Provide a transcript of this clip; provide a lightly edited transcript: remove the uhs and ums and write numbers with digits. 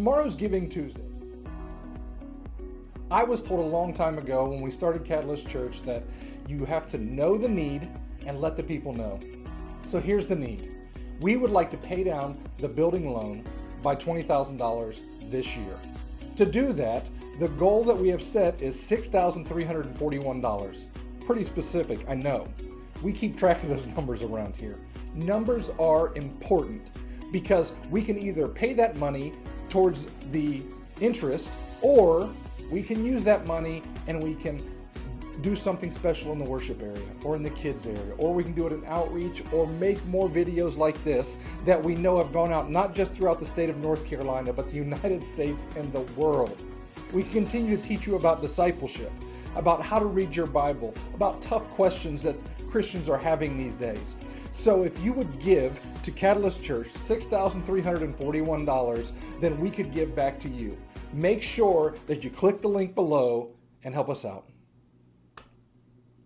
Tomorrow's Giving Tuesday. I was told a long time ago when we started Catalyst Church that you have to know the need and let the people know. So here's the need. We would like to pay down the building loan by $20,000 this year. To do that, the goal that we have set is $6,341. Pretty specific, I know. We keep track of those numbers around here. Numbers are important because we can either pay that money towards the interest, or we can use that money and we can do something special in the worship area or in the kids area, or we can do it in outreach or make more videos like this that we know have gone out not just throughout the state of North Carolina, but the United States and the world. We can continue to teach you about discipleship, about how to read your Bible, about tough questions that Christians are having these days. So if you would give to Catalyst Church $6,341, then we could give back to you. Make sure that you click the link below and help us out.